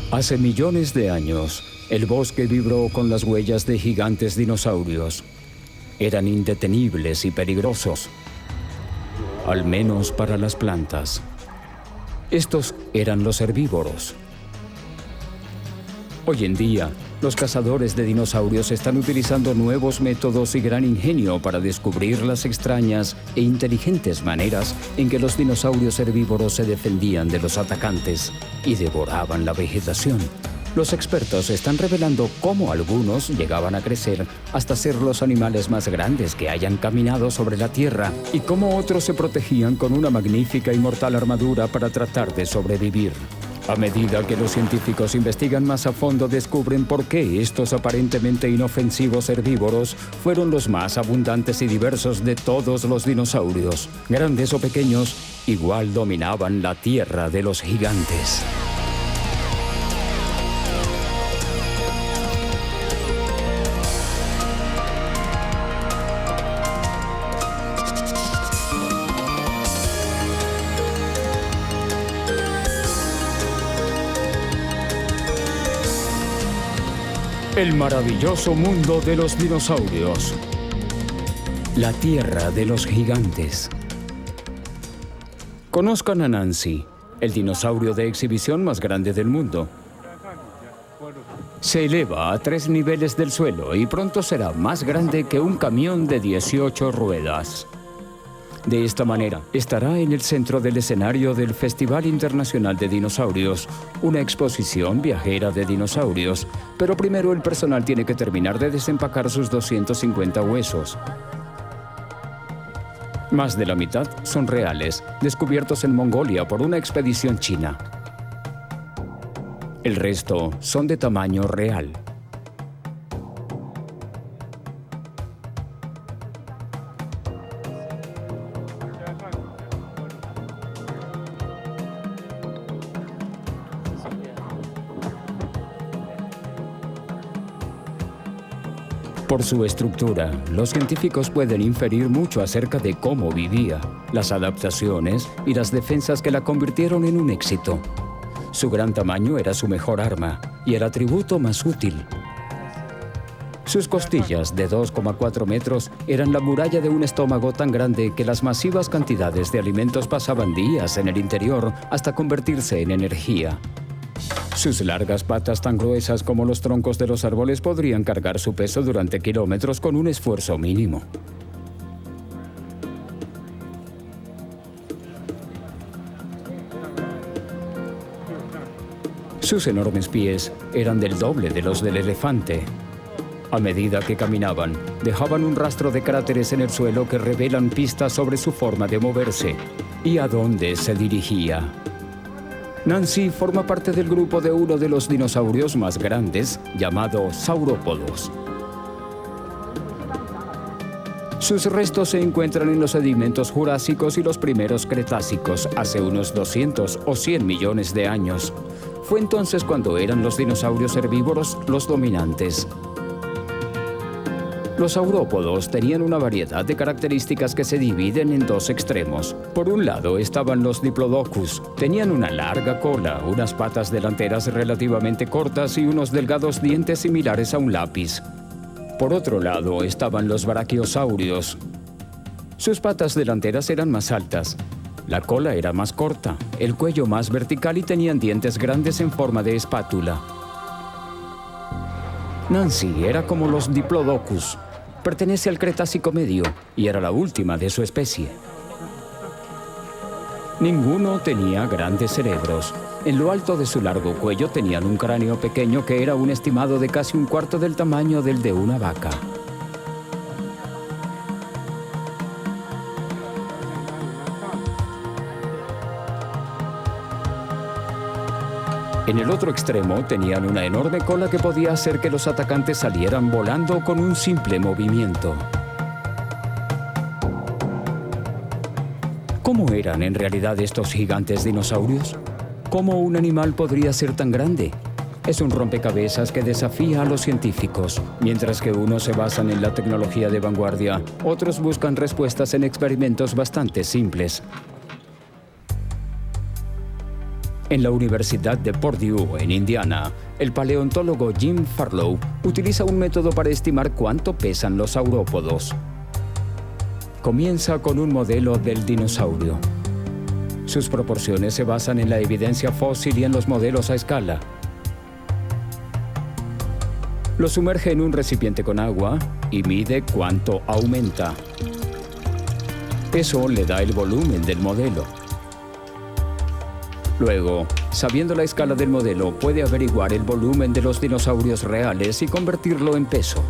Hace millones de años, el bosque vibró con las huellas de gigantes dinosaurios. Eran indetenibles y peligrosos, al menos para las plantas. Estos eran los herbívoros. Hoy en día, los cazadores de dinosaurios están utilizando nuevos métodos y gran ingenio para descubrir las extrañas e inteligentes maneras en que los dinosaurios herbívoros se defendían de los atacantes y devoraban la vegetación. Los expertos están revelando cómo algunos llegaban a crecer hasta ser los animales más grandes que hayan caminado sobre la Tierra y cómo otros se protegían con una magnífica y mortal armadura para tratar de sobrevivir. A medida que los científicos investigan más a fondo, descubren por qué estos aparentemente inofensivos herbívoros fueron los más abundantes y diversos de todos los dinosaurios. Grandes o pequeños, igual dominaban la tierra de los gigantes. El maravilloso mundo de los dinosaurios. La tierra de los gigantes. Conozcan a Nancy, el dinosaurio de exhibición más grande del mundo. Se eleva a 3 niveles del suelo y pronto será más grande que un camión de 18 ruedas. De esta manera, estará en el centro del escenario del Festival Internacional de Dinosaurios, una exposición viajera de dinosaurios. Pero primero el personal tiene que terminar de desempacar sus 250 huesos. Más de la mitad son reales, descubiertos en Mongolia por una expedición china. El resto son de tamaño real. Por su estructura, los científicos pueden inferir mucho acerca de cómo vivía, las adaptaciones y las defensas que la convirtieron en un éxito. Su gran tamaño era su mejor arma y el atributo más útil. Sus costillas, de 2,4 metros, eran la muralla de un estómago tan grande que las masivas cantidades de alimentos pasaban días en el interior hasta convertirse en energía. Sus largas patas, tan gruesas como los troncos de los árboles, podrían cargar su peso durante kilómetros con un esfuerzo mínimo. Sus enormes pies eran del doble de los del elefante. A medida que caminaban, dejaban un rastro de cráteres en el suelo que revelan pistas sobre su forma de moverse y a dónde se dirigía. Nancy forma parte del grupo de uno de los dinosaurios más grandes, llamado saurópodos. Sus restos se encuentran en los sedimentos jurásicos y los primeros cretácicos, hace unos 200 o 100 millones de años. Fue entonces cuando eran los dinosaurios herbívoros los dominantes. Los saurópodos tenían una variedad de características que se dividen en 2 extremos. Por un lado estaban los diplodocus. Tenían una larga cola, unas patas delanteras relativamente cortas y unos delgados dientes similares a un lápiz. Por otro lado estaban los brachiosaurios. Sus patas delanteras eran más altas. La cola era más corta, el cuello más vertical y tenían dientes grandes en forma de espátula. Nancy era como los diplodocus. Pertenece al Cretácico medio y era la última de su especie. Ninguno tenía grandes cerebros. En lo alto de su largo cuello tenían un cráneo pequeño que era un estimado de casi un cuarto del tamaño del de una vaca. En el otro extremo tenían una enorme cola que podía hacer que los atacantes salieran volando con un simple movimiento. ¿Cómo eran en realidad estos gigantes dinosaurios? ¿Cómo un animal podría ser tan grande? Es un rompecabezas que desafía a los científicos. Mientras que unos se basan en la tecnología de vanguardia, otros buscan respuestas en experimentos bastante simples. En la Universidad de Purdue, en Indiana, el paleontólogo Jim Farlow utiliza un método para estimar cuánto pesan los saurópodos. Comienza con un modelo del dinosaurio. Sus proporciones se basan en la evidencia fósil y en los modelos a escala. Lo sumerge en un recipiente con agua y mide cuánto aumenta. Eso le da el volumen del modelo. Luego, sabiendo la escala del modelo, puede averiguar el volumen de los dinosaurios reales y convertirlo en peso.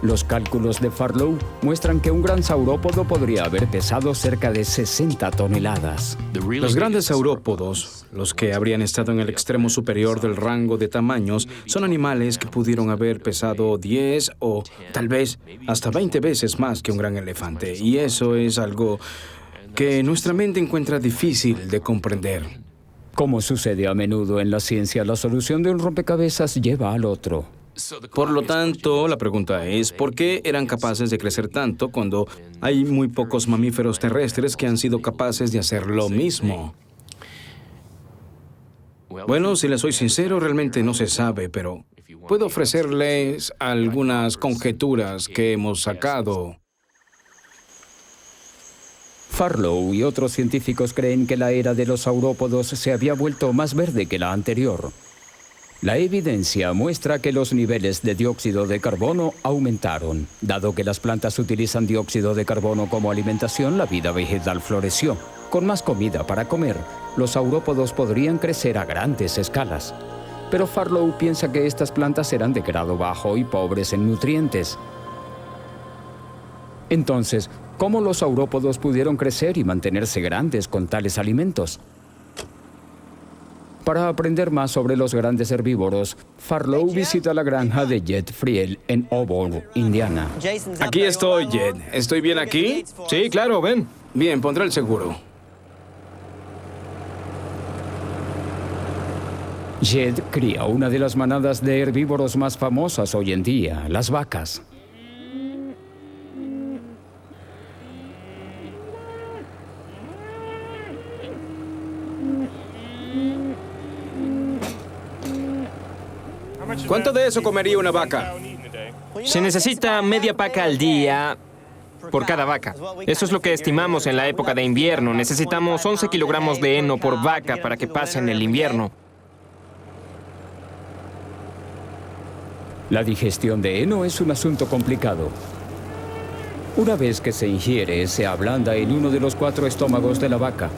Los cálculos de Farlow muestran que un gran saurópodo podría haber pesado cerca de 60 toneladas. Los grandes saurópodos, los que habrían estado en el extremo superior del rango de tamaños, son animales que pudieron haber pesado 10 o tal vez hasta 20 veces más que un gran elefante. Y eso es algo que nuestra mente encuentra difícil de comprender. Como sucede a menudo en la ciencia, la solución de un rompecabezas lleva al otro. Por lo tanto, la pregunta es, ¿por qué eran capaces de crecer tanto cuando hay muy pocos mamíferos terrestres que han sido capaces de hacer lo mismo? Bueno, si les soy sincero, realmente no se sabe, pero puedo ofrecerles algunas conjeturas que hemos sacado. Farlow y otros científicos creen que la era de los saurópodos se había vuelto más verde que la anterior. La evidencia muestra que los niveles de dióxido de carbono aumentaron. Dado que las plantas utilizan dióxido de carbono como alimentación, la vida vegetal floreció. Con más comida para comer, los saurópodos podrían crecer a grandes escalas. Pero Farlow piensa que estas plantas eran de grado bajo y pobres en nutrientes. Entonces, ¿cómo los saurópodos pudieron crecer y mantenerse grandes con tales alimentos? Para aprender más sobre los grandes herbívoros, Farlow visita la granja de Jed Friel en Auburn, Indiana. Aquí estoy, Jed. ¿Estoy bien aquí? Sí, claro, ven. Bien, pondré el seguro. Jed cría una de las manadas de herbívoros más famosas hoy en día, las vacas. ¿Cuánto de eso comería una vaca? Se necesita media paca al día por cada vaca. Eso es lo que estimamos en la época de invierno. Necesitamos 11 kilogramos de heno por vaca para que pasen el invierno. La digestión de heno es un asunto complicado. Una vez que se ingiere, se ablanda en uno de los 4 estómagos de la vaca.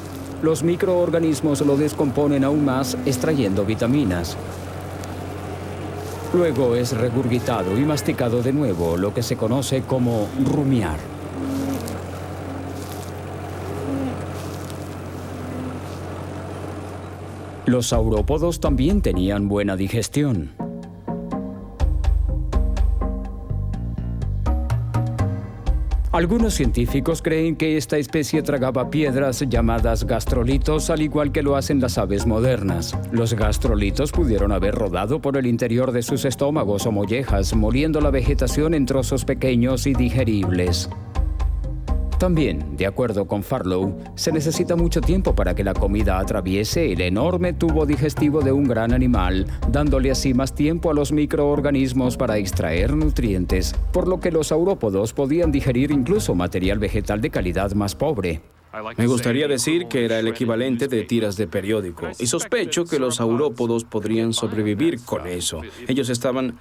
Los microorganismos lo descomponen aún más, extrayendo vitaminas. Luego es regurgitado y masticado de nuevo, lo que se conoce como rumiar. Los saurópodos también tenían buena digestión. Algunos científicos creen que esta especie tragaba piedras llamadas gastrolitos, al igual que lo hacen las aves modernas. Los gastrolitos pudieron haber rodado por el interior de sus estómagos o mollejas, moliendo la vegetación en trozos pequeños y digeribles. También, de acuerdo con Farlow, se necesita mucho tiempo para que la comida atraviese el enorme tubo digestivo de un gran animal, dándole así más tiempo a los microorganismos para extraer nutrientes, por lo que los saurópodos podían digerir incluso material vegetal de calidad más pobre. Me gustaría decir que era el equivalente de tiras de periódico, y sospecho que los saurópodos podrían sobrevivir con eso. Ellos estaban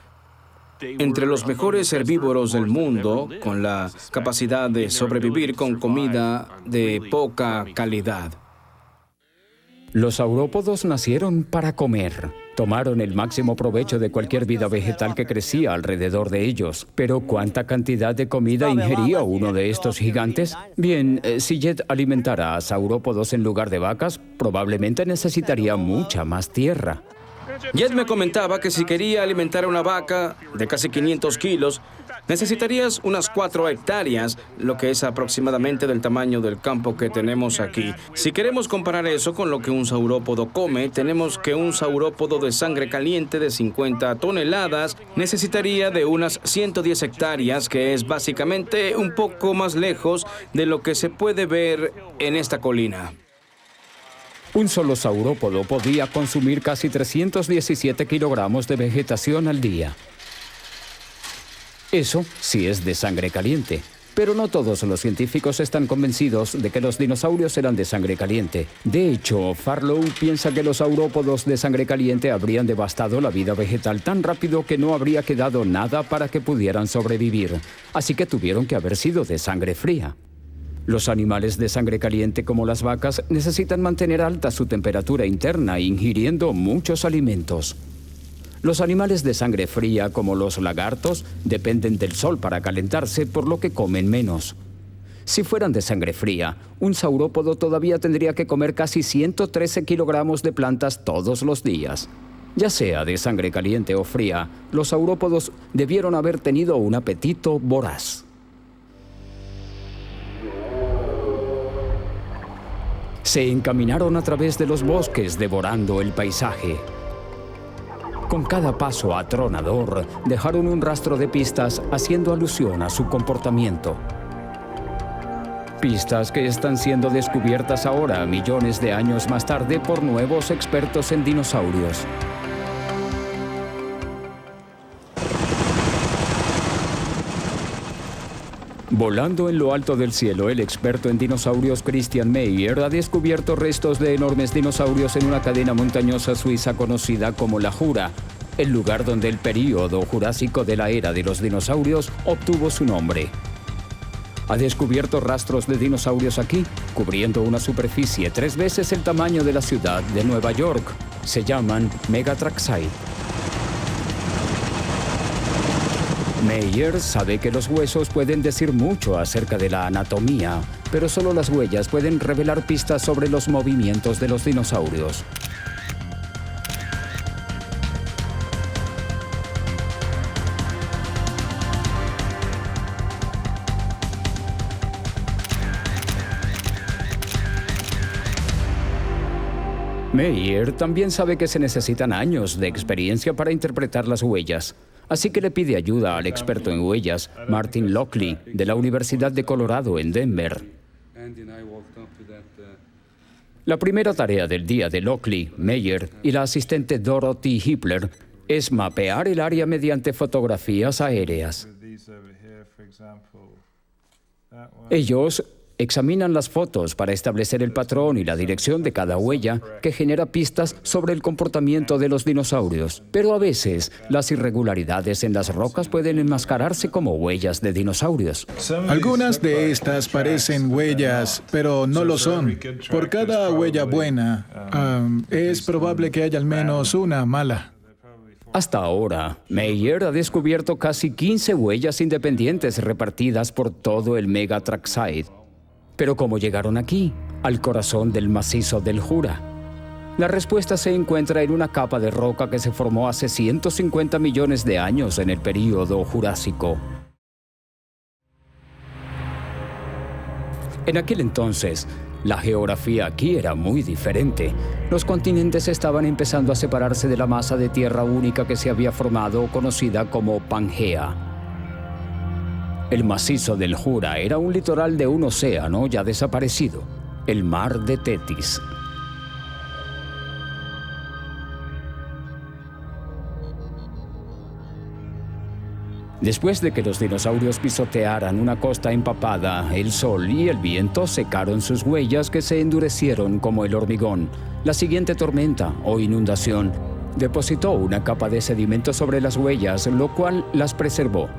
entre los mejores herbívoros del mundo, con la capacidad de sobrevivir con comida de poca calidad. Los saurópodos nacieron para comer. Tomaron el máximo provecho de cualquier vida vegetal que crecía alrededor de ellos. Pero ¿cuánta cantidad de comida ingería uno de estos gigantes? Bien, si Jed alimentara a saurópodos en lugar de vacas, probablemente necesitaría mucha más tierra. Jed me comentaba que si quería alimentar a una vaca de casi 500 kilos, necesitarías unas 4 hectáreas, lo que es aproximadamente del tamaño del campo que tenemos aquí. Si queremos comparar eso con lo que un saurópodo come, tenemos que un saurópodo de sangre caliente de 50 toneladas necesitaría de unas 110 hectáreas, que es básicamente un poco más lejos de lo que se puede ver en esta colina. Un solo saurópodo podía consumir casi 317 kilogramos de vegetación al día. Eso sí es de sangre caliente. Pero no todos los científicos están convencidos de que los dinosaurios eran de sangre caliente. De hecho, Farlow piensa que los saurópodos de sangre caliente habrían devastado la vida vegetal tan rápido que no habría quedado nada para que pudieran sobrevivir. Así que tuvieron que haber sido de sangre fría. Los animales de sangre caliente, como las vacas, necesitan mantener alta su temperatura interna, ingiriendo muchos alimentos. Los animales de sangre fría, como los lagartos, dependen del sol para calentarse, por lo que comen menos. Si fueran de sangre fría, un saurópodo todavía tendría que comer casi 113 kilogramos de plantas todos los días. Ya sea de sangre caliente o fría, los saurópodos debieron haber tenido un apetito voraz. Se encaminaron a través de los bosques, devorando el paisaje. Con cada paso atronador, dejaron un rastro de pistas haciendo alusión a su comportamiento. Pistas que están siendo descubiertas ahora, millones de años más tarde, por nuevos expertos en dinosaurios. Volando en lo alto del cielo, el experto en dinosaurios Christian Meyer ha descubierto restos de enormes dinosaurios en una cadena montañosa suiza conocida como la Jura, el lugar donde el período jurásico de la era de los dinosaurios obtuvo su nombre. Ha descubierto rastros de dinosaurios aquí, cubriendo una superficie 3 veces el tamaño de la ciudad de Nueva York. Se llaman Megatraxide. Meyer sabe que los huesos pueden decir mucho acerca de la anatomía, pero solo las huellas pueden revelar pistas sobre los movimientos de los dinosaurios. Meyer también sabe que se necesitan años de experiencia para interpretar las huellas. Así que le pide ayuda al experto en huellas, Martin Lockley, de la Universidad de Colorado en Denver. La primera tarea del día de Lockley, Meyer y la asistente Dorothy Hippler es mapear el área mediante fotografías aéreas. Ellos examinan las fotos para establecer el patrón y la dirección de cada huella, que genera pistas sobre el comportamiento de los dinosaurios. Pero a veces, las irregularidades en las rocas pueden enmascararse como huellas de dinosaurios. Algunas de estas parecen huellas, pero no lo son. Por cada huella buena, es probable que haya al menos una mala. Hasta ahora, Meyer ha descubierto casi 15 huellas independientes repartidas por todo el Megatraxide. Pero ¿cómo llegaron aquí, al corazón del macizo del Jura? La respuesta se encuentra en una capa de roca que se formó hace 150 millones de años en el período Jurásico. En aquel entonces, la geografía aquí era muy diferente. Los continentes estaban empezando a separarse de la masa de tierra única que se había formado, conocida como Pangea. El macizo del Jura era un litoral de un océano ya desaparecido, el mar de Tetis. Después de que los dinosaurios pisotearan una costa empapada, el sol y el viento secaron sus huellas, que se endurecieron como el hormigón. La siguiente tormenta o inundación depositó una capa de sedimento sobre las huellas, lo cual las preservó.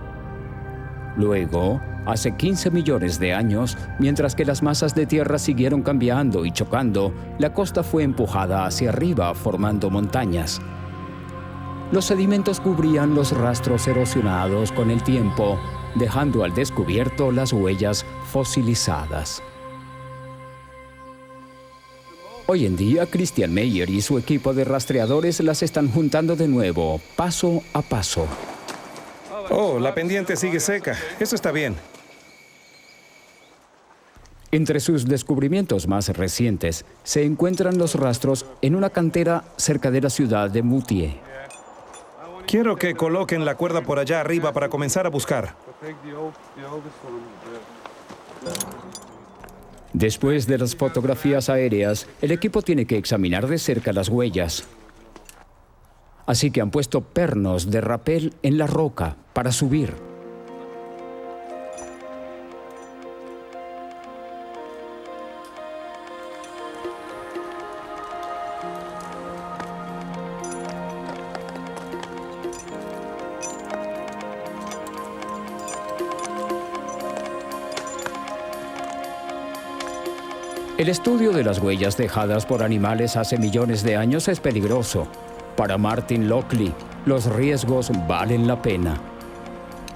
Luego, hace 15 millones de años, mientras que las masas de tierra siguieron cambiando y chocando, la costa fue empujada hacia arriba, formando montañas. Los sedimentos cubrían los rastros erosionados con el tiempo, dejando al descubierto las huellas fosilizadas. Hoy en día, Christian Meyer y su equipo de rastreadores las están juntando de nuevo, paso a paso. Oh, la pendiente sigue seca. Eso está bien. Entre sus descubrimientos más recientes se encuentran los rastros en una cantera cerca de la ciudad de Moutier. Quiero que coloquen la cuerda por allá arriba para comenzar a buscar. Después de las fotografías aéreas, el equipo tiene que examinar de cerca las huellas. Así que han puesto pernos de rapel en la roca para subir. El estudio de las huellas dejadas por animales hace millones de años es peligroso. Para Martin Lockley, los riesgos valen la pena.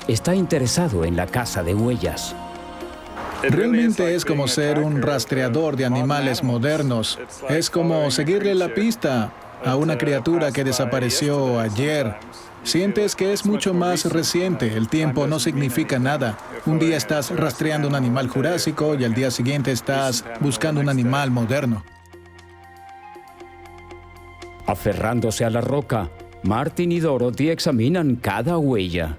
Está interesado en la caza de huellas. Realmente es como ser un rastreador de animales modernos. Es como seguirle la pista a una criatura que desapareció ayer. Sientes que es mucho más reciente, el tiempo no significa nada. Un día estás rastreando un animal jurásico y al día siguiente estás buscando un animal moderno. Aferrándose a la roca, Martin y Dorothy examinan cada huella.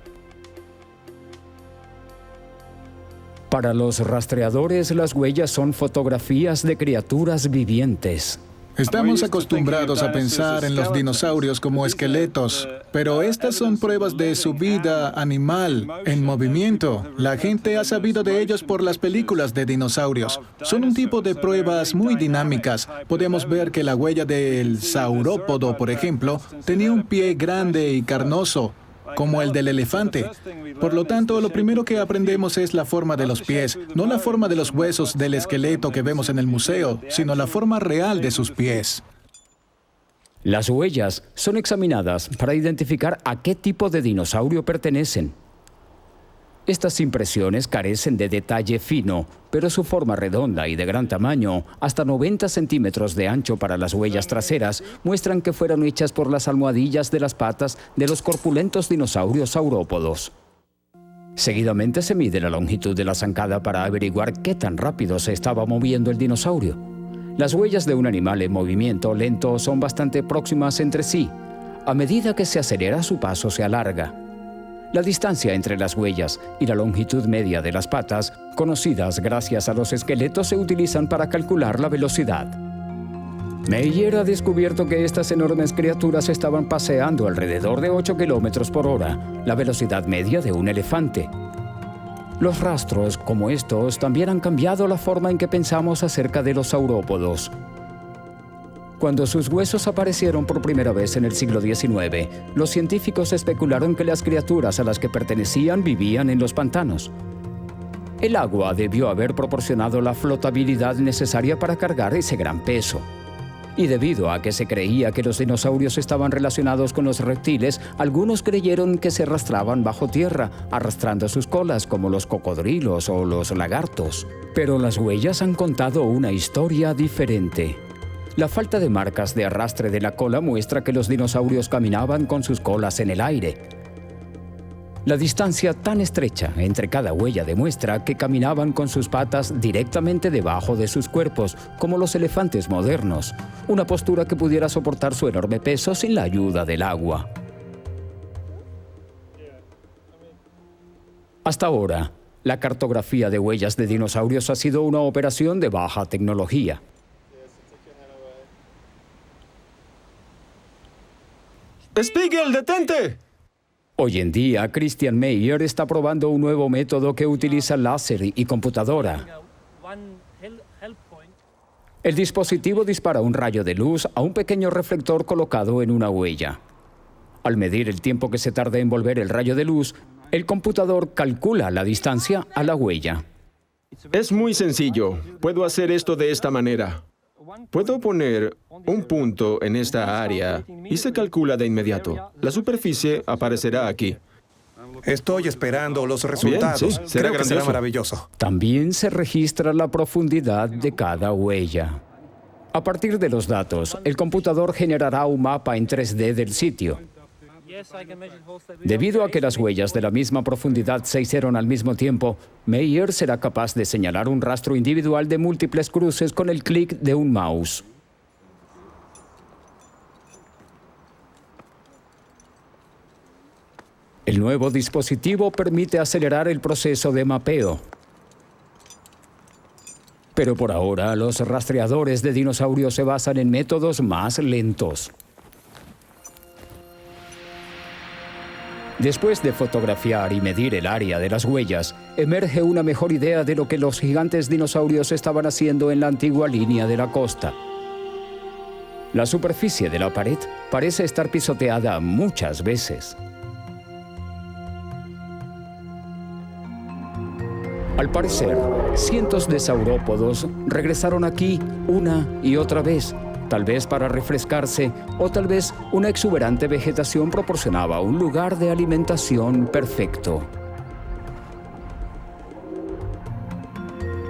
Para los rastreadores, las huellas son fotografías de criaturas vivientes. Estamos acostumbrados a pensar en los dinosaurios como esqueletos, pero estas son pruebas de su vida animal, en movimiento. La gente ha sabido de ellos por las películas de dinosaurios. Son un tipo de pruebas muy dinámicas. Podemos ver que la huella del saurópodo, por ejemplo, tenía un pie grande y carnoso, como el del elefante. Por lo tanto, lo primero que aprendemos es la forma de los pies, no la forma de los huesos del esqueleto que vemos en el museo, sino la forma real de sus pies. Las huellas son examinadas para identificar a qué tipo de dinosaurio pertenecen. Estas impresiones carecen de detalle fino, pero su forma redonda y de gran tamaño, hasta 90 centímetros de ancho para las huellas traseras, muestran que fueron hechas por las almohadillas de las patas de los corpulentos dinosaurios saurópodos. Seguidamente se mide la longitud de la zancada para averiguar qué tan rápido se estaba moviendo el dinosaurio. Las huellas de un animal en movimiento lento son bastante próximas entre sí. A medida que se acelera, su paso se alarga. La distancia entre las huellas y la longitud media de las patas, conocidas gracias a los esqueletos, se utilizan para calcular la velocidad. Meyer ha descubierto que estas enormes criaturas estaban paseando alrededor de 8 kilómetros por hora, la velocidad media de un elefante. Los rastros como estos también han cambiado la forma en que pensamos acerca de los saurópodos. Cuando sus huesos aparecieron por primera vez en el siglo XIX, los científicos especularon que las criaturas a las que pertenecían vivían en los pantanos. El agua debió haber proporcionado la flotabilidad necesaria para cargar ese gran peso. Y debido a que se creía que los dinosaurios estaban relacionados con los reptiles, algunos creyeron que se arrastraban bajo tierra, arrastrando sus colas como los cocodrilos o los lagartos. Pero las huellas han contado una historia diferente. La falta de marcas de arrastre de la cola muestra que los dinosaurios caminaban con sus colas en el aire. La distancia tan estrecha entre cada huella demuestra que caminaban con sus patas directamente debajo de sus cuerpos, como los elefantes modernos, una postura que pudiera soportar su enorme peso sin la ayuda del agua. Hasta ahora, la cartografía de huellas de dinosaurios ha sido una operación de baja tecnología. ¡Spiegel, detente! Hoy en día, Christian Meyer está probando un nuevo método que utiliza láser y computadora. El dispositivo dispara un rayo de luz a un pequeño reflector colocado en una huella. Al medir el tiempo que se tarda en volver el rayo de luz, el computador calcula la distancia a la huella. Es muy sencillo. Puedo hacer esto de esta manera. Puedo poner un punto en esta área y se calcula de inmediato. La superficie aparecerá aquí. Estoy esperando los resultados. Bien, sí, será Creo que será grandioso. maravilloso. También se registra la profundidad de cada huella. A partir de los datos, el computador generará un mapa en 3D del sitio. Debido a que las huellas de la misma profundidad se hicieron al mismo tiempo, Meyer será capaz de señalar un rastro individual de múltiples cruces con el clic de un mouse. El nuevo dispositivo permite acelerar el proceso de mapeo. Pero por ahora, los rastreadores de dinosaurios se basan en métodos más lentos. Después de fotografiar y medir el área de las huellas, emerge una mejor idea de lo que los gigantes dinosaurios estaban haciendo en la antigua línea de la costa. La superficie de la pared parece estar pisoteada muchas veces. Al parecer, cientos de saurópodos regresaron aquí una y otra vez, tal vez para refrescarse o tal vez una exuberante vegetación proporcionaba un lugar de alimentación perfecto.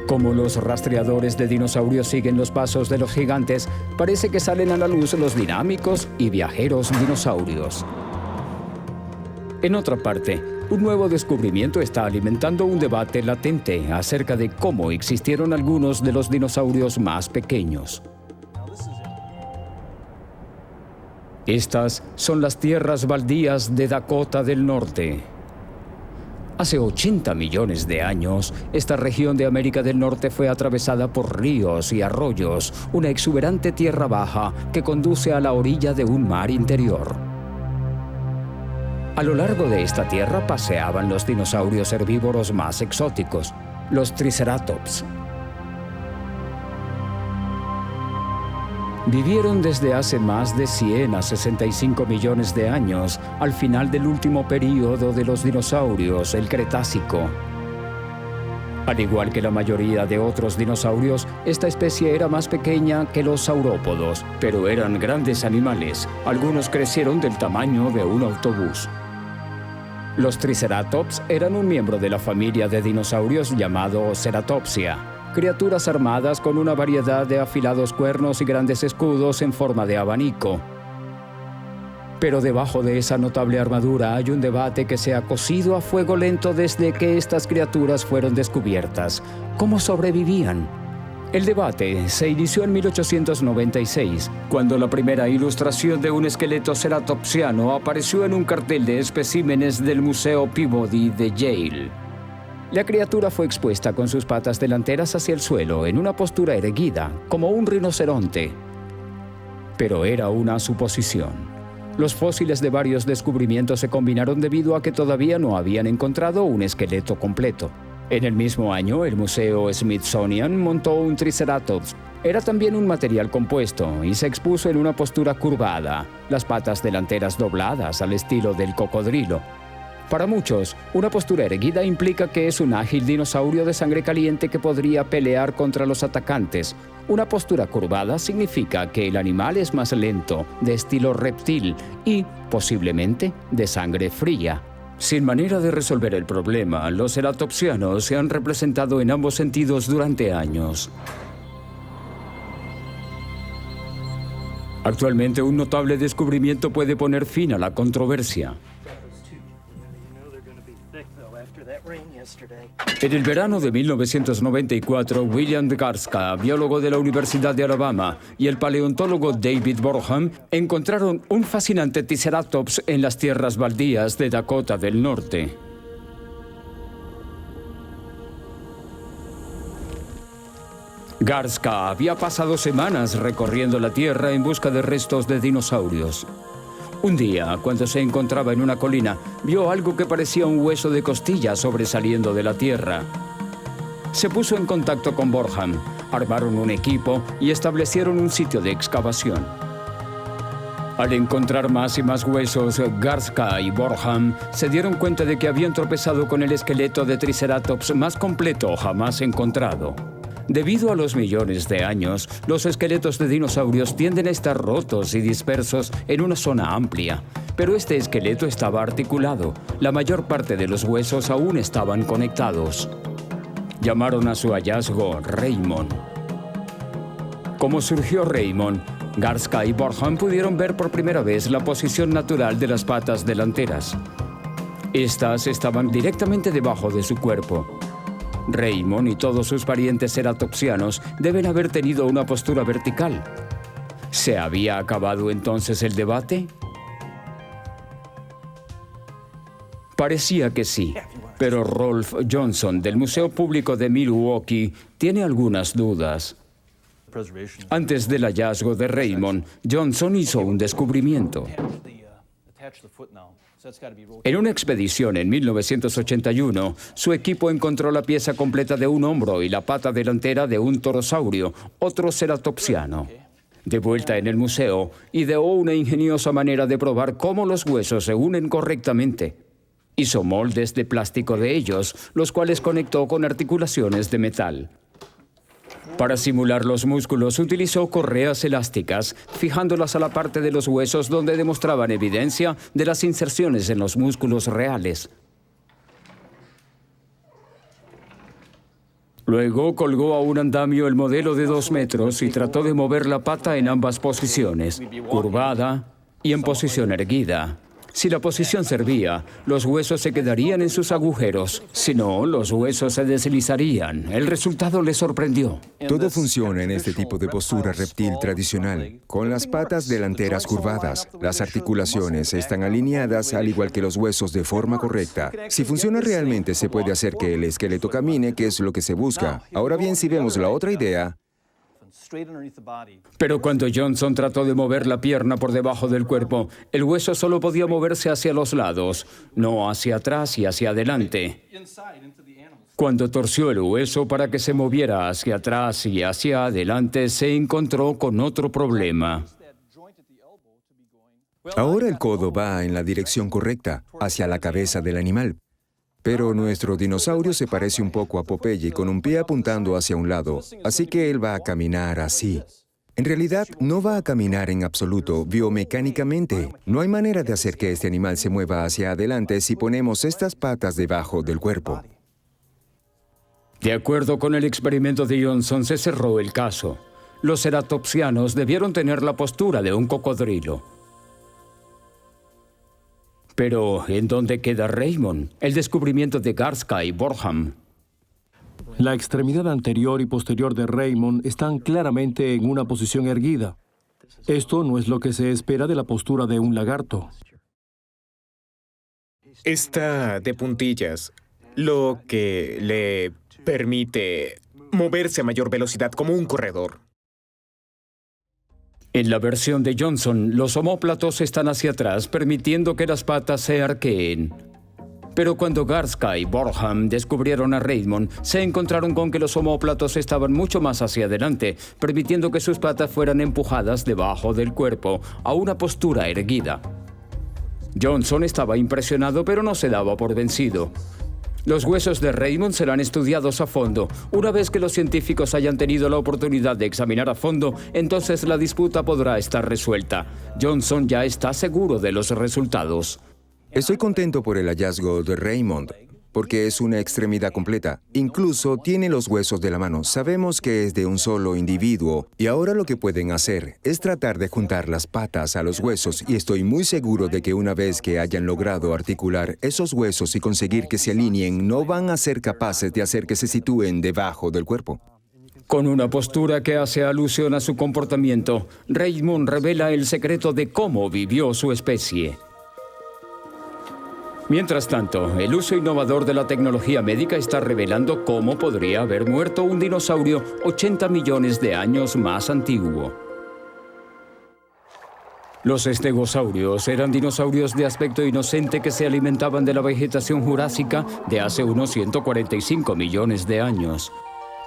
Como los rastreadores de dinosaurios siguen los pasos de los gigantes, parece que salen a la luz los dinámicos y viajeros dinosaurios. En otra parte, un nuevo descubrimiento está alimentando un debate latente acerca de cómo existieron algunos de los dinosaurios más pequeños. Estas son las tierras baldías de Dakota del Norte. Hace 80 millones de años, esta región de América del Norte fue atravesada por ríos y arroyos, una exuberante tierra baja que conduce a la orilla de un mar interior. A lo largo de esta tierra paseaban los dinosaurios herbívoros más exóticos, los Triceratops. Vivieron desde hace más de 100 a 65 millones de años, al final del último período de los dinosaurios, el Cretácico. Al igual que la mayoría de otros dinosaurios, esta especie era más pequeña que los saurópodos, pero eran grandes animales. Algunos crecieron del tamaño de un autobús. Los Triceratops eran un miembro de la familia de dinosaurios llamado Ceratopsia, criaturas armadas con una variedad de afilados cuernos y grandes escudos en forma de abanico. Pero debajo de esa notable armadura hay un debate que se ha cocido a fuego lento desde que estas criaturas fueron descubiertas. ¿Cómo sobrevivían? El debate se inició en 1896, cuando la primera ilustración de un esqueleto ceratopsiano apareció en un cartel de especímenes del Museo Peabody de Yale. La criatura fue expuesta con sus patas delanteras hacia el suelo, en una postura erguida, como un rinoceronte. Pero era una suposición. Los fósiles de varios descubrimientos se combinaron debido a que todavía no habían encontrado un esqueleto completo. En el mismo año, el Museo Smithsonian montó un Triceratops. Era también un material compuesto y se expuso en una postura curvada, las patas delanteras dobladas al estilo del cocodrilo. Para muchos, una postura erguida implica que es un ágil dinosaurio de sangre caliente que podría pelear contra los atacantes. Una postura curvada significa que el animal es más lento, de estilo reptil y, posiblemente, de sangre fría. Sin manera de resolver el problema, los ceratopsianos se han representado en ambos sentidos durante años. Actualmente, un notable descubrimiento puede poner fin a la controversia. En el verano de 1994, William Garska, biólogo de la Universidad de Alabama, y el paleontólogo David Borham encontraron un fascinante Triceratops en las tierras baldías de Dakota del Norte. Garska había pasado semanas recorriendo la tierra en busca de restos de dinosaurios. Un día, cuando se encontraba en una colina, vio algo que parecía un hueso de costilla sobresaliendo de la tierra. Se puso en contacto con Borham, armaron un equipo y establecieron un sitio de excavación. Al encontrar más y más huesos, Garska y Borham se dieron cuenta de que habían tropezado con el esqueleto de Triceratops más completo jamás encontrado. Debido a los millones de años, los esqueletos de dinosaurios tienden a estar rotos y dispersos en una zona amplia, pero este esqueleto estaba articulado. La mayor parte de los huesos aún estaban conectados. Llamaron a su hallazgo Raymond. Como surgió Raymond, Garska y Borham pudieron ver por primera vez la posición natural de las patas delanteras. Estas estaban directamente debajo de su cuerpo. Raymond y todos sus parientes ceratopsianos deben haber tenido una postura vertical. ¿Se había acabado entonces el debate? Parecía que sí. Pero Rolf Johnson, del Museo Público de Milwaukee, tiene algunas dudas. Antes del hallazgo de Raymond, Johnson hizo un descubrimiento. En una expedición en 1981, su equipo encontró la pieza completa de un hombro y la pata delantera de un torosaurio, otro ceratopsiano. De vuelta en el museo, ideó una ingeniosa manera de probar cómo los huesos se unen correctamente. Hizo moldes de plástico de ellos, los cuales conectó con articulaciones de metal. Para simular los músculos, utilizó correas elásticas, fijándolas a la parte de los huesos donde demostraban evidencia de las inserciones en los músculos reales. Luego colgó a un andamio el modelo de 2 metros y trató de mover la pata en ambas posiciones, curvada y en posición erguida. Si la posición servía, los huesos se quedarían en sus agujeros. Si no, los huesos se deslizarían. El resultado le sorprendió. Todo funciona en este tipo de postura reptil tradicional, con las patas delanteras curvadas. Las articulaciones están alineadas al igual que los huesos de forma correcta. Si funciona realmente, se puede hacer que el esqueleto camine, que es lo que se busca. Ahora bien, si vemos la otra idea, pero cuando Johnson trató de mover la pierna por debajo del cuerpo, el hueso solo podía moverse hacia los lados, no hacia atrás y hacia adelante. Cuando torció el hueso para que se moviera hacia atrás y hacia adelante, se encontró con otro problema. ahora el codo va en la dirección correcta, hacia la cabeza del animal. Pero nuestro dinosaurio se parece un poco a Popeye, con un pie apuntando hacia un lado, así que él va a caminar así. En realidad, no va a caminar en absoluto, biomecánicamente. No hay manera de hacer que este animal se mueva hacia adelante si ponemos estas patas debajo del cuerpo. De acuerdo con el experimento de Johnson, se cerró el caso. Los ceratopsianos debieron tener la postura de un cocodrilo. Pero, ¿en dónde queda Raymond? El descubrimiento de Garska y Borham. La extremidad anterior y posterior de Raymond están claramente en una posición erguida. Esto no es lo que se espera de la postura de un lagarto. Está de puntillas, lo que le permite moverse a mayor velocidad como un corredor. En la versión de Johnson, los omóplatos están hacia atrás, permitiendo que las patas se arqueen. Pero cuando Garska y Borham descubrieron a Raymond, se encontraron con que los omóplatos estaban mucho más hacia adelante, permitiendo que sus patas fueran empujadas debajo del cuerpo, a una postura erguida. Johnson estaba impresionado, pero no se daba por vencido. Los huesos de Raymond serán estudiados a fondo. Una vez que los científicos hayan tenido la oportunidad de examinar a fondo, entonces la disputa podrá estar resuelta. Johnson ya está seguro de los resultados. Estoy contento por el hallazgo de Raymond, porque es una extremidad completa. Incluso tiene los huesos de la mano. Sabemos que es de un solo individuo, y ahora lo que pueden hacer es tratar de juntar las patas a los huesos, y estoy muy seguro de que una vez que hayan logrado articular esos huesos y conseguir que se alineen, no van a ser capaces de hacer que se sitúen debajo del cuerpo. Con una postura que hace alusión a su comportamiento, Raymond revela el secreto de cómo vivió su especie. Mientras tanto, el uso innovador de la tecnología médica está revelando cómo podría haber muerto un dinosaurio 80 millones de años más antiguo. Los estegosaurios eran dinosaurios de aspecto inocente que se alimentaban de la vegetación jurásica de hace unos 145 millones de años.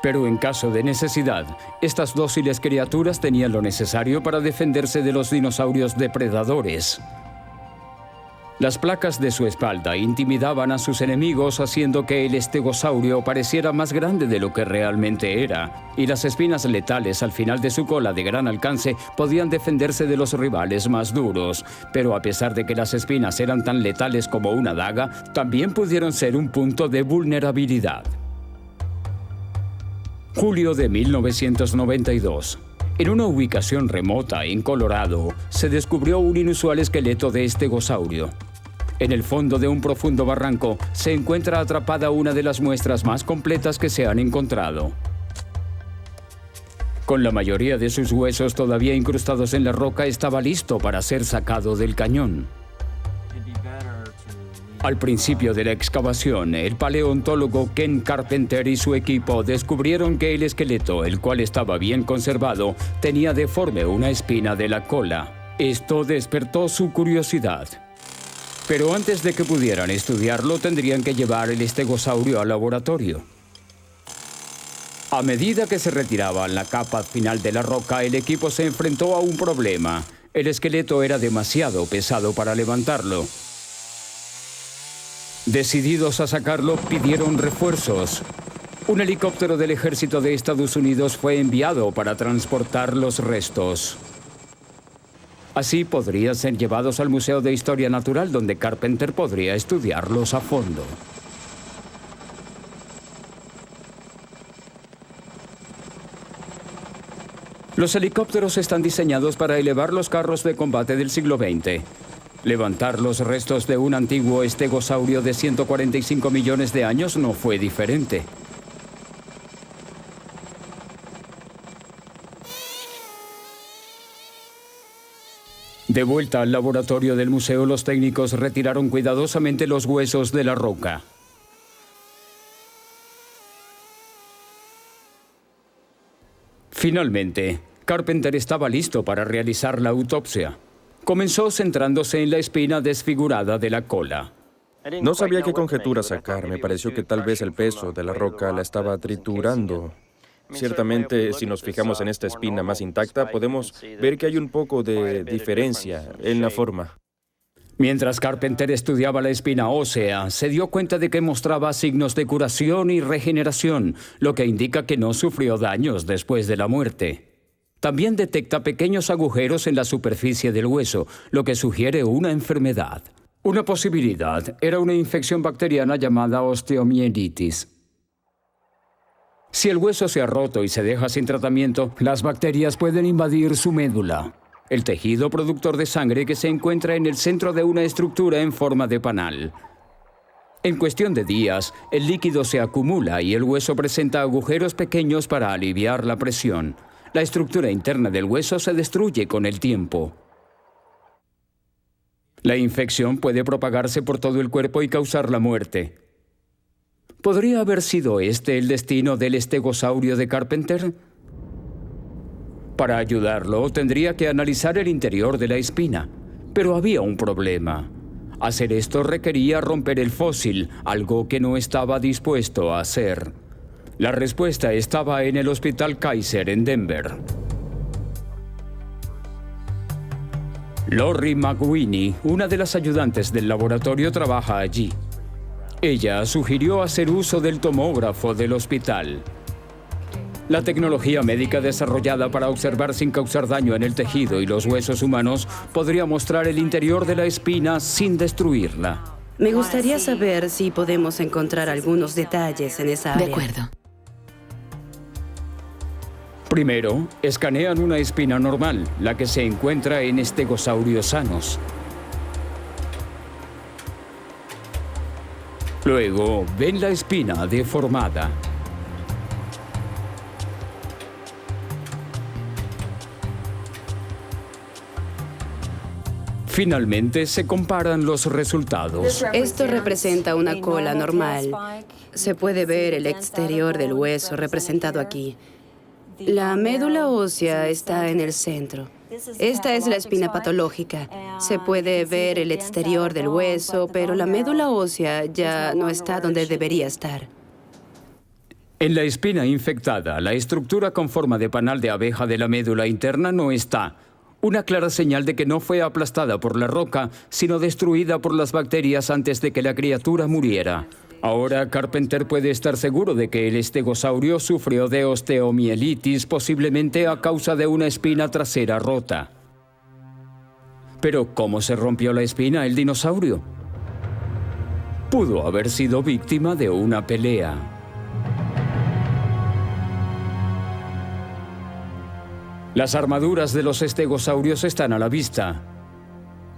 Pero en caso de necesidad, estas dóciles criaturas tenían lo necesario para defenderse de los dinosaurios depredadores. Las placas de su espalda intimidaban a sus enemigos, haciendo que el estegosaurio pareciera más grande de lo que realmente era, y las espinas letales al final de su cola de gran alcance podían defenderse de los rivales más duros. Pero a pesar de que las espinas eran tan letales como una daga, también pudieron ser un punto de vulnerabilidad. Julio de 1992. En una ubicación remota en Colorado, se descubrió un inusual esqueleto de estegosaurio. En el fondo de un profundo barranco se encuentra atrapada una de las muestras más completas que se han encontrado. Con la mayoría de sus huesos todavía incrustados en la roca, estaba listo para ser sacado del cañón. Al principio de la excavación, el paleontólogo Ken Carpenter y su equipo descubrieron que el esqueleto, el cual estaba bien conservado, tenía deforme una espina de la cola. Esto despertó su curiosidad. Pero antes de que pudieran estudiarlo, tendrían que llevar el estegosaurio al laboratorio. A medida que se retiraba la capa final de la roca, el equipo se enfrentó a un problema. El esqueleto era demasiado pesado para levantarlo. Decididos a sacarlo, pidieron refuerzos. Un helicóptero del ejército de Estados Unidos fue enviado para transportar los restos. Así podrían ser llevados al Museo de Historia Natural, donde Carpenter podría estudiarlos a fondo. Los helicópteros están diseñados para elevar los carros de combate del siglo XX. Levantar los restos de un antiguo estegosaurio de 145 millones de años no fue diferente. De vuelta al laboratorio del museo, los técnicos retiraron cuidadosamente los huesos de la roca. Finalmente, Carpenter estaba listo para realizar la autopsia. Comenzó centrándose en la espina desfigurada de la cola. No sabía qué conjetura sacar. Me pareció que tal vez el peso de la roca la estaba triturando. Ciertamente, si nos fijamos en esta espina más intacta, podemos ver que hay un poco de diferencia en la forma. Mientras Carpenter estudiaba la espina ósea, se dio cuenta de que mostraba signos de curación y regeneración, lo que indica que no sufrió daños después de la muerte. También detecta pequeños agujeros en la superficie del hueso, lo que sugiere una enfermedad. Una posibilidad era una infección bacteriana llamada osteomielitis. Si el hueso se ha roto y se deja sin tratamiento, las bacterias pueden invadir su médula, el tejido productor de sangre que se encuentra en el centro de una estructura en forma de panal. En cuestión de días, el líquido se acumula y el hueso presenta agujeros pequeños para aliviar la presión. La estructura interna del hueso se destruye con el tiempo. La infección puede propagarse por todo el cuerpo y causar la muerte. ¿Podría haber sido este el destino del estegosaurio de Carpenter? Para ayudarlo, tendría que analizar el interior de la espina. Pero había un problema. Hacer esto requería romper el fósil, algo que no estaba dispuesto a hacer. La respuesta estaba en el Hospital Kaiser en Denver. Lori McWhinney, una de las ayudantes del laboratorio, trabaja allí. Ella sugirió hacer uso del tomógrafo del hospital. La tecnología médica desarrollada para observar sin causar daño en el tejido y los huesos humanos podría mostrar el interior de la espina sin destruirla. Me gustaría saber si podemos encontrar algunos detalles en esa área. De acuerdo. Primero, escanean una espina normal, la que se encuentra en estegosaurios sanos. Luego, ven la espina deformada. Finalmente, se comparan los resultados. Esto representa una cola normal. Se puede ver el exterior del hueso representado aquí. La médula ósea está en el centro. Esta es la espina patológica. Se puede ver el exterior del hueso, pero la médula ósea ya no está donde debería estar. En la espina infectada, la estructura con forma de panal de abeja de la médula interna no está. Una clara señal de que no fue aplastada por la roca, sino destruida por las bacterias antes de que la criatura muriera. Ahora Carpenter puede estar seguro de que el estegosaurio sufrió de osteomielitis, posiblemente a causa de una espina trasera rota. Pero ¿cómo se rompió la espina el dinosaurio? Pudo haber sido víctima de una pelea. Las armaduras de los estegosaurios están a la vista.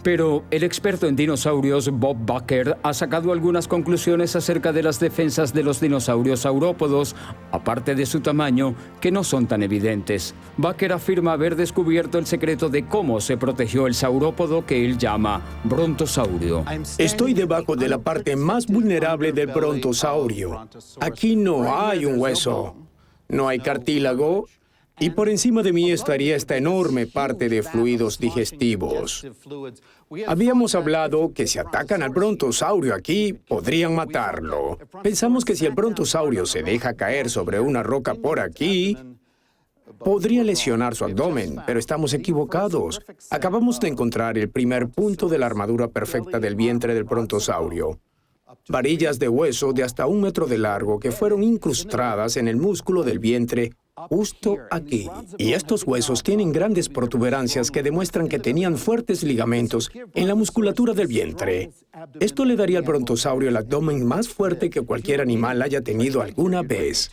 Pero el experto en dinosaurios Bob Bakker ha sacado algunas conclusiones acerca de las defensas de los dinosaurios saurópodos, aparte de su tamaño, que no son tan evidentes. Bakker afirma haber descubierto el secreto de cómo se protegió el saurópodo que él llama brontosaurio. Estoy debajo de la parte más vulnerable del brontosaurio. Aquí no hay un hueso, no hay cartílago, y por encima de mí estaría esta enorme parte de fluidos digestivos. Habíamos hablado que si atacan al brontosaurio aquí, podrían matarlo. Pensamos que si el brontosaurio se deja caer sobre una roca por aquí, podría lesionar su abdomen, pero estamos equivocados. Acabamos de encontrar el primer punto de la armadura perfecta del vientre del brontosaurio. Varillas de hueso de hasta 1 metro de largo que fueron incrustadas en el músculo del vientre justo aquí. Y estos huesos tienen grandes protuberancias que demuestran que tenían fuertes ligamentos en la musculatura del vientre. Esto le daría al brontosaurio el abdomen más fuerte que cualquier animal haya tenido alguna vez.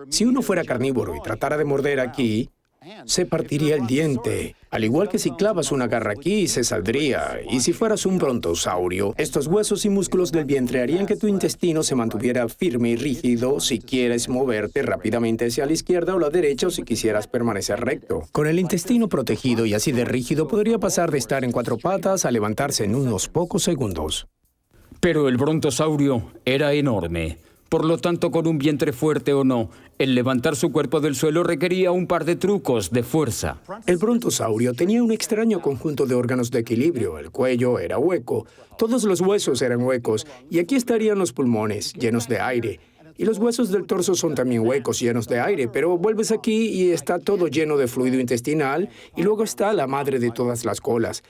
Si uno fuera carnívoro y tratara de morder aquí, se partiría el diente. Al igual que si clavas una garra aquí, se saldría. Y si fueras un brontosaurio, estos huesos y músculos del vientre harían que tu intestino se mantuviera firme y rígido si quieres moverte rápidamente hacia la izquierda o la derecha o si quisieras permanecer recto. Con el intestino protegido y así de rígido, podría pasar de estar en 4 patas a levantarse en unos pocos segundos. Pero el brontosaurio era enorme. Por lo tanto, con un vientre fuerte o no, el levantar su cuerpo del suelo requería un par de trucos de fuerza. El brontosaurio tenía un extraño conjunto de órganos de equilibrio. El cuello era hueco, todos los huesos eran huecos, y aquí estarían los pulmones, llenos de aire. Y los huesos del torso son también huecos, llenos de aire, pero vuelves aquí y está todo lleno de fluido intestinal, y luego está la madre de todas las colas.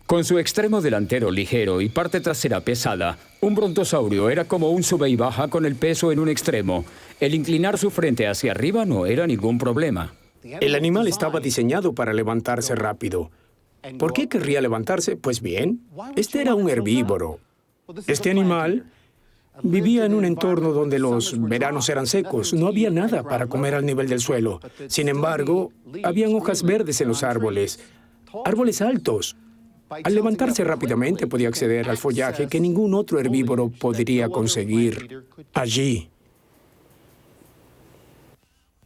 Con su extremo delantero ligero y parte trasera pesada, un brontosaurio era como un sube y baja con el peso en un extremo. El inclinar su frente hacia arriba no era ningún problema. El animal estaba diseñado para levantarse rápido. ¿Por qué querría levantarse? Pues bien, este era un herbívoro. Este animal vivía en un entorno donde los veranos eran secos. No había nada para comer al nivel del suelo. Sin embargo, habían hojas verdes en los árboles. Árboles altos. Al levantarse rápidamente podía acceder al follaje que ningún otro herbívoro podría conseguir allí.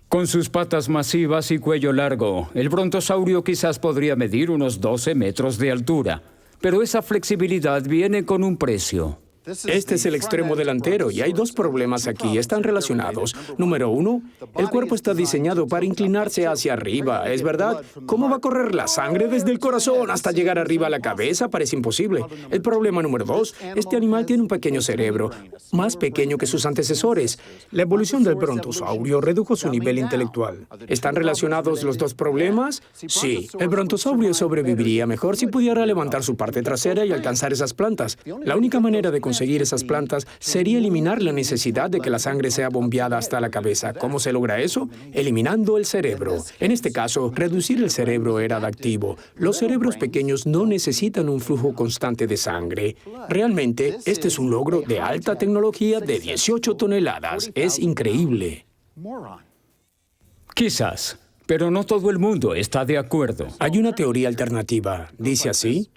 Con sus patas masivas y cuello largo, el brontosaurio quizás podría medir unos 12 metros de altura. Pero esa flexibilidad viene con un precio. Este es el extremo delantero y hay 2 problemas aquí. Están relacionados. Número 1, el cuerpo está diseñado para inclinarse hacia arriba, ¿es verdad? ¿Cómo va a correr la sangre desde el corazón hasta llegar arriba a la cabeza? Parece imposible. El problema número 2, este animal tiene un pequeño cerebro, más pequeño que sus antecesores. La evolución del brontosaurio redujo su nivel intelectual. ¿Están relacionados los 2 problemas? Sí. El brontosaurio sobreviviría mejor si pudiera levantar su parte trasera y alcanzar esas plantas. La única manera de conseguir esas plantas sería eliminar la necesidad de que la sangre sea bombeada hasta la cabeza. ¿Cómo se logra eso? Eliminando el cerebro. En este caso, reducir el cerebro era adaptivo. Los cerebros pequeños no necesitan un flujo constante de sangre. Realmente, este es un logro de alta tecnología de 18 toneladas. Es increíble. Quizás, pero no todo el mundo está de acuerdo. Hay una teoría alternativa. Dice así: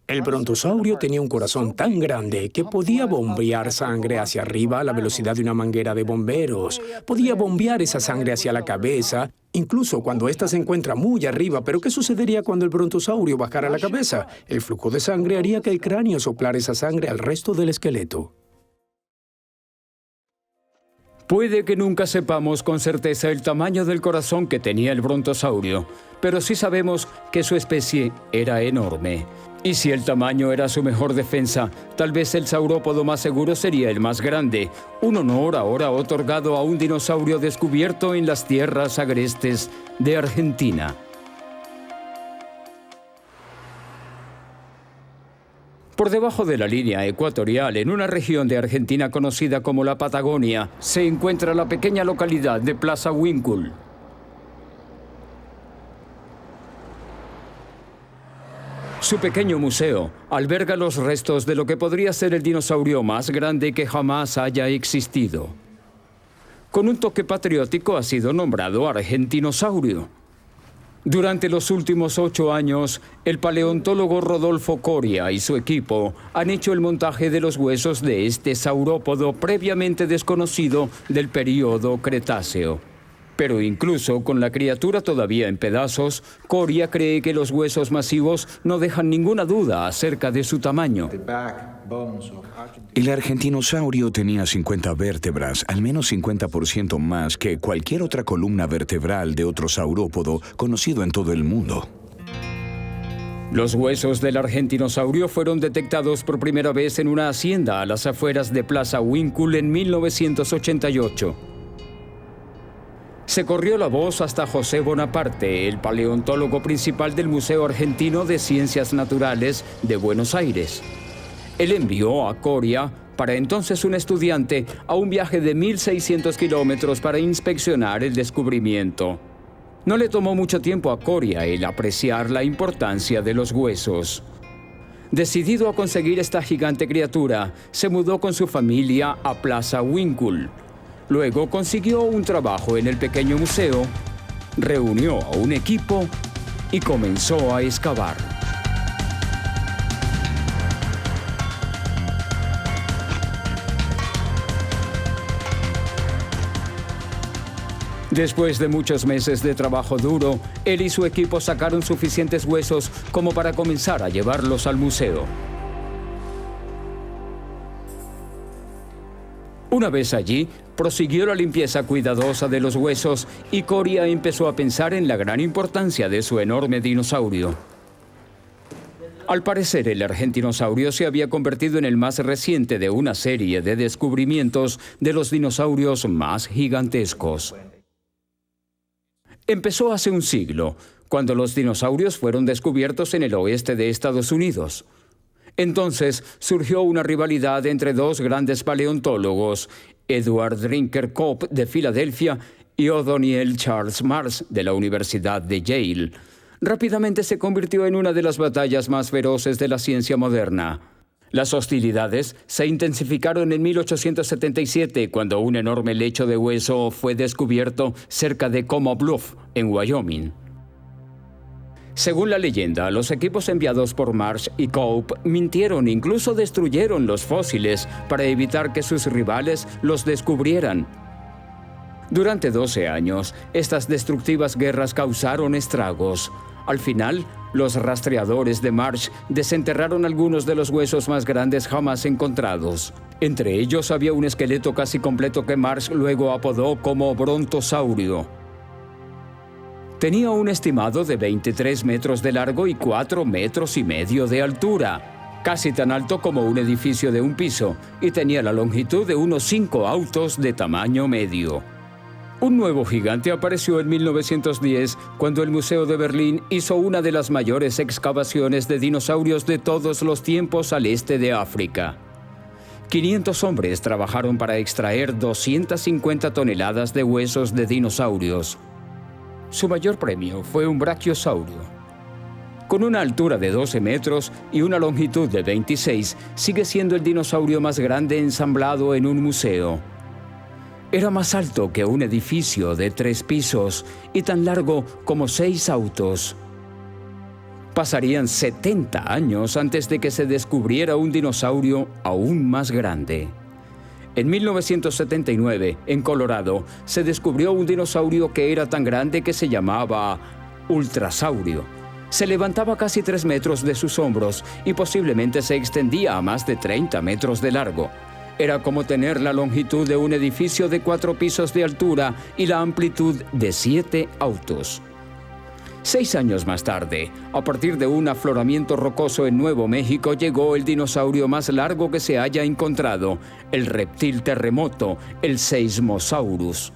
el brontosaurio tenía un corazón tan grande que podía bombear sangre hacia arriba a la velocidad de una manguera de bomberos. Podía bombear esa sangre hacia la cabeza, incluso cuando ésta se encuentra muy arriba. Pero ¿qué sucedería cuando el brontosaurio bajara la cabeza? El flujo de sangre haría que el cráneo soplara esa sangre al resto del esqueleto. Puede que nunca sepamos con certeza el tamaño del corazón que tenía el brontosaurio, pero sí sabemos que su especie era enorme. Y si el tamaño era su mejor defensa, tal vez el saurópodo más seguro sería el más grande, un honor ahora otorgado a un dinosaurio descubierto en las tierras agrestes de Argentina. Por debajo de la línea ecuatorial, en una región de Argentina conocida como la Patagonia, se encuentra la pequeña localidad de Plaza Winkle. Su pequeño museo alberga los restos de lo que podría ser el dinosaurio más grande que jamás haya existido. Con un toque patriótico ha sido nombrado Argentinosaurio. Durante los últimos 8 años, el paleontólogo Rodolfo Coria y su equipo han hecho el montaje de los huesos de este saurópodo previamente desconocido del período Cretáceo. Pero incluso con la criatura todavía en pedazos, Coria cree que los huesos masivos no dejan ninguna duda acerca de su tamaño. El argentinosaurio tenía 50 vértebras, al menos 50% más que cualquier otra columna vertebral de otro saurópodo conocido en todo el mundo. Los huesos del argentinosaurio fueron detectados por primera vez en una hacienda a las afueras de Plaza Winkle en 1988. Se corrió la voz hasta José Bonaparte, el paleontólogo principal del Museo Argentino de Ciencias Naturales de Buenos Aires. Él envió a Coria, para entonces un estudiante, a un viaje de 1.600 kilómetros para inspeccionar el descubrimiento. No le tomó mucho tiempo a Coria el apreciar la importancia de los huesos. Decidido a conseguir esta gigante criatura, se mudó con su familia a Plaza Winkle. Luego consiguió un trabajo en el pequeño museo, reunió a un equipo y comenzó a excavar. Después de muchos meses de trabajo duro, él y su equipo sacaron suficientes huesos como para comenzar a llevarlos al museo. Una vez allí, prosiguió la limpieza cuidadosa de los huesos y Coria empezó a pensar en la gran importancia de su enorme dinosaurio. Al parecer, el argentinosaurio se había convertido en el más reciente de una serie de descubrimientos de los dinosaurios más gigantescos. Empezó hace un siglo, cuando los dinosaurios fueron descubiertos en el oeste de Estados Unidos. Entonces surgió una rivalidad entre dos grandes paleontólogos, Edward Drinker Cope de Filadelfia y Othniel Charles Mars de la Universidad de Yale. Rápidamente se convirtió en una de las batallas más feroces de la ciencia moderna. Las hostilidades se intensificaron en 1877, cuando un enorme lecho de hueso fue descubierto cerca de Como Bluff, en Wyoming. Según la leyenda, los equipos enviados por Marsh y Cope mintieron e incluso destruyeron los fósiles para evitar que sus rivales los descubrieran. Durante 12 años, estas destructivas guerras causaron estragos. Al final, los rastreadores de Marsh desenterraron algunos de los huesos más grandes jamás encontrados. Entre ellos había un esqueleto casi completo que Marsh luego apodó como brontosaurio. Tenía un estimado de 23 metros de largo y 4,5 metros de altura, casi tan alto como un edificio de un piso, y tenía la longitud de unos 5 autos de tamaño medio. Un nuevo gigante apareció en 1910, cuando el Museo de Berlín hizo una de las mayores excavaciones de dinosaurios de todos los tiempos al este de África. 500 hombres trabajaron para extraer 250 toneladas de huesos de dinosaurios. Su mayor premio fue un brachiosaurio. Con una altura de 12 metros y una longitud de 26, sigue siendo el dinosaurio más grande ensamblado en un museo. Era más alto que un edificio de 3 pisos y tan largo como 6 autos. Pasarían 70 años antes de que se descubriera un dinosaurio aún más grande. En 1979, en Colorado, se descubrió un dinosaurio que era tan grande que se llamaba ultrasaurio. Se levantaba casi 3 metros de sus hombros y posiblemente se extendía a más de 30 metros de largo. Era como tener la longitud de un edificio de 4 pisos de altura y la amplitud de 7 autos. 6 años más tarde, a partir de un afloramiento rocoso en Nuevo México, llegó el dinosaurio más largo que se haya encontrado, el reptil terremoto, el Seismosaurus.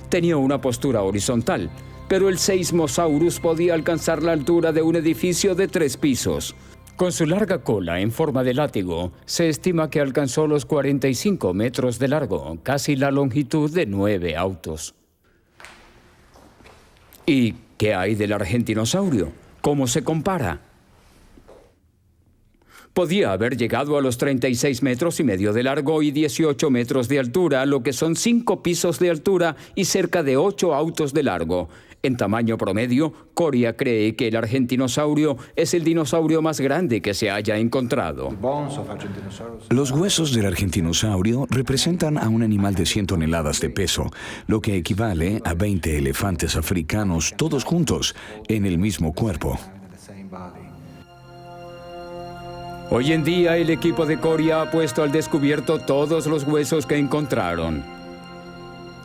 Tenía una postura horizontal, pero el Seismosaurus podía alcanzar la altura de un edificio de 3 pisos. Con su larga cola en forma de látigo, se estima que alcanzó los 45 metros de largo, casi la longitud de 9 autos. ¿Y qué hay del argentinosaurio? ¿Cómo se compara? Podía haber llegado a los 36 metros y medio de largo y 18 metros de altura, lo que son 5 pisos de altura y cerca de 8 autos de largo. En tamaño promedio, Coria cree que el argentinosaurio es el dinosaurio más grande que se haya encontrado. Los huesos del argentinosaurio representan a un animal de 100 toneladas de peso, lo que equivale a 20 elefantes africanos todos juntos en el mismo cuerpo. Hoy en día, el equipo de Coria ha puesto al descubierto todos los huesos que encontraron.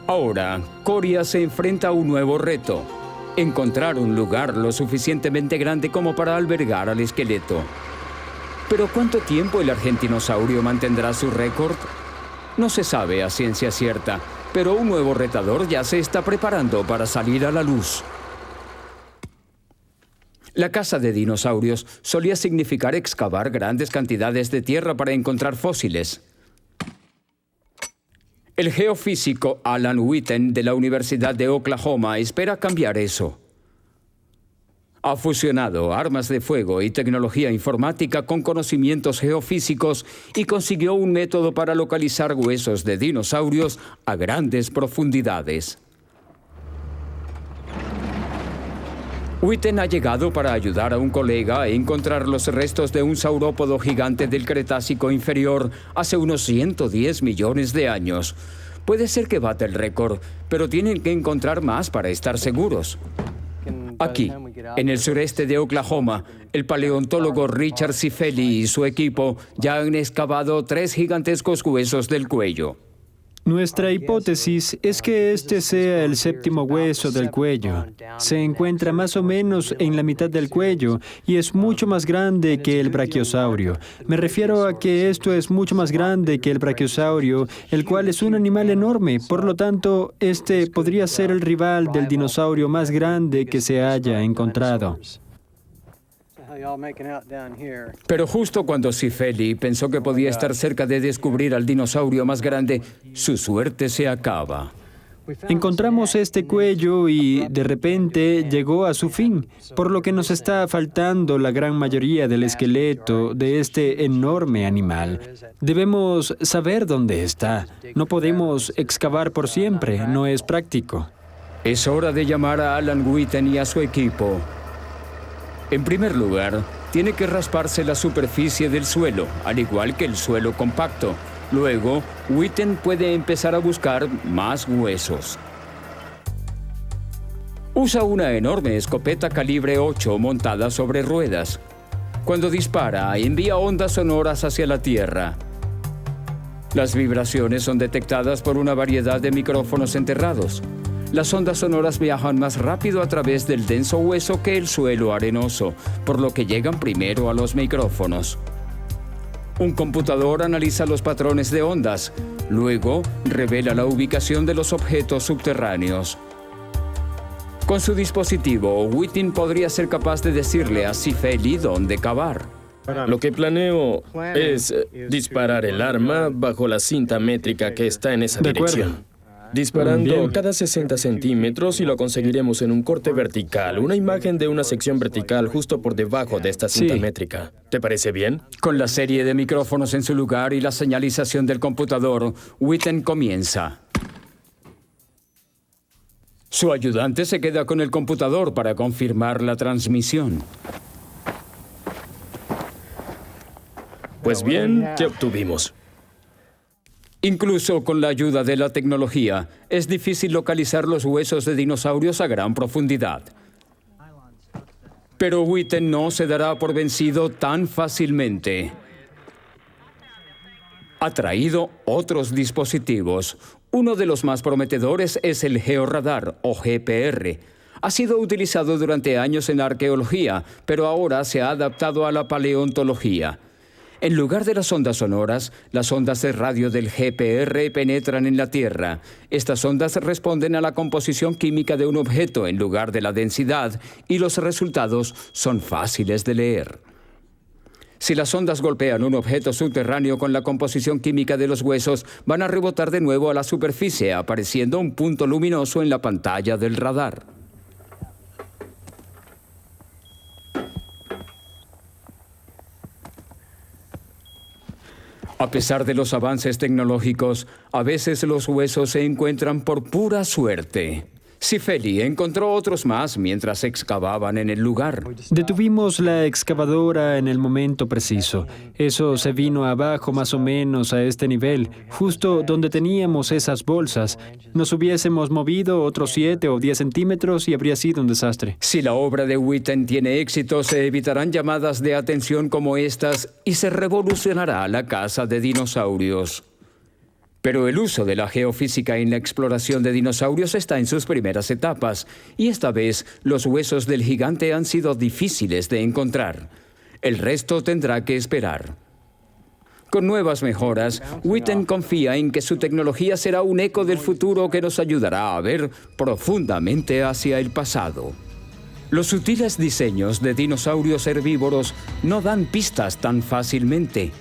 Ahora, Coria se enfrenta a un nuevo reto: encontrar un lugar lo suficientemente grande como para albergar al esqueleto. ¿Pero cuánto tiempo el argentinosaurio mantendrá su récord? No se sabe a ciencia cierta, pero un nuevo retador ya se está preparando para salir a la luz. La caza de dinosaurios solía significar excavar grandes cantidades de tierra para encontrar fósiles. El geofísico Alan Witten de la Universidad de Oklahoma espera cambiar eso. Ha fusionado armas de fuego y tecnología informática con conocimientos geofísicos y consiguió un método para localizar huesos de dinosaurios a grandes profundidades. Witten ha llegado para ayudar a un colega a encontrar los restos de un saurópodo gigante del Cretácico inferior hace unos 110 millones de años. Puede ser que bata el récord, pero tienen que encontrar más para estar seguros. Aquí, en el sureste de Oklahoma, el paleontólogo Richard Cifelli y su equipo ya han excavado 3 gigantescos huesos del cuello. Nuestra hipótesis es que este sea el 7º hueso del cuello. Se encuentra más o menos en la mitad del cuello y es mucho más grande que el brachiosaurio. Me refiero a que esto es mucho más grande que el brachiosaurio, el cual es un animal enorme. Por lo tanto, este podría ser el rival del dinosaurio más grande que se haya encontrado. Pero justo cuando Cifelli pensó que podía estar cerca de descubrir al dinosaurio más grande, su suerte se acaba. Encontramos este cuello y, de repente, llegó a su fin, por lo que nos está faltando la gran mayoría del esqueleto de este enorme animal. Debemos saber dónde está. No podemos excavar por siempre, no es práctico. Es hora de llamar a Alan Witten y a su equipo. En primer lugar, tiene que rasparse la superficie del suelo, al igual que el suelo compacto. Luego, Witten puede empezar a buscar más huesos. Usa una enorme escopeta calibre 8 montada sobre ruedas. Cuando dispara, envía ondas sonoras hacia la tierra. Las vibraciones son detectadas por una variedad de micrófonos enterrados. Las ondas sonoras viajan más rápido a través del denso hueso que el suelo arenoso, por lo que llegan primero a los micrófonos. Un computador analiza los patrones de ondas, luego revela la ubicación de los objetos subterráneos. Con su dispositivo, Witten podría ser capaz de decirle a Cifelli dónde cavar. Lo que planeo es disparar el arma bajo la cinta métrica que está en esa dirección. Disparando cada 60 centímetros y lo conseguiremos en un corte vertical, una imagen de una sección vertical justo por debajo de esta cinta métrica. ¿Te parece bien? Con la serie de micrófonos en su lugar y la señalización del computador, Witten comienza. Su ayudante se queda con el computador para confirmar la transmisión. Pues bien, ¿qué obtuvimos? Incluso con la ayuda de la tecnología, es difícil localizar los huesos de dinosaurios a gran profundidad. Pero Witten no se dará por vencido tan fácilmente. Ha traído otros dispositivos. Uno de los más prometedores es el georradar, o GPR. Ha sido utilizado durante años en la arqueología, pero ahora se ha adaptado a la paleontología. En lugar de las ondas sonoras, las ondas de radio del GPR penetran en la Tierra. Estas ondas responden a la composición química de un objeto en lugar de la densidad, y los resultados son fáciles de leer. Si las ondas golpean un objeto subterráneo con la composición química de los huesos, van a rebotar de nuevo a la superficie, apareciendo un punto luminoso en la pantalla del radar. A pesar de los avances tecnológicos, a veces los huesos se encuentran por pura suerte. Cifeli encontró otros más mientras excavaban en el lugar. Detuvimos la excavadora en el momento preciso. Eso se vino abajo más o menos a este nivel, justo donde teníamos esas bolsas. Nos hubiésemos movido otros 7 o 10 centímetros y habría sido un desastre. Si la obra de Whitten tiene éxito, se evitarán llamadas de atención como estas y se revolucionará la caza de dinosaurios. Pero el uso de la geofísica en la exploración de dinosaurios está en sus primeras etapas, y esta vez los huesos del gigante han sido difíciles de encontrar. El resto tendrá que esperar. Con nuevas mejoras, Whitten confía en que su tecnología será un eco del futuro que nos ayudará a ver profundamente hacia el pasado. Los sutiles diseños de dinosaurios herbívoros no dan pistas tan fácilmente.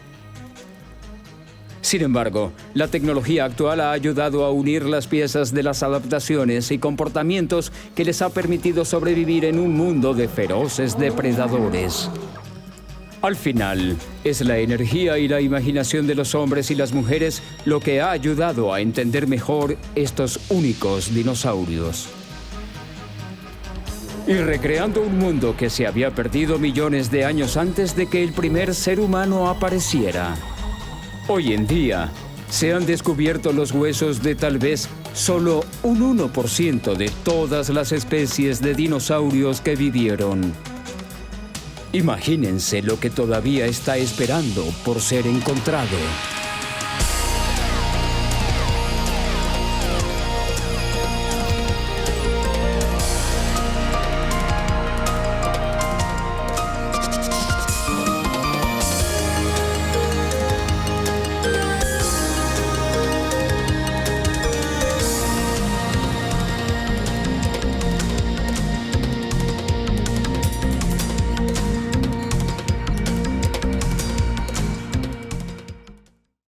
Sin embargo, la tecnología actual ha ayudado a unir las piezas de las adaptaciones y comportamientos que les ha permitido sobrevivir en un mundo de feroces depredadores. Al final, es la energía y la imaginación de los hombres y las mujeres lo que ha ayudado a entender mejor estos únicos dinosaurios. Y recreando un mundo que se había perdido millones de años antes de que el primer ser humano apareciera. Hoy en día, se han descubierto los huesos de tal vez solo un 1% de todas las especies de dinosaurios que vivieron. Imagínense lo que todavía está esperando por ser encontrado.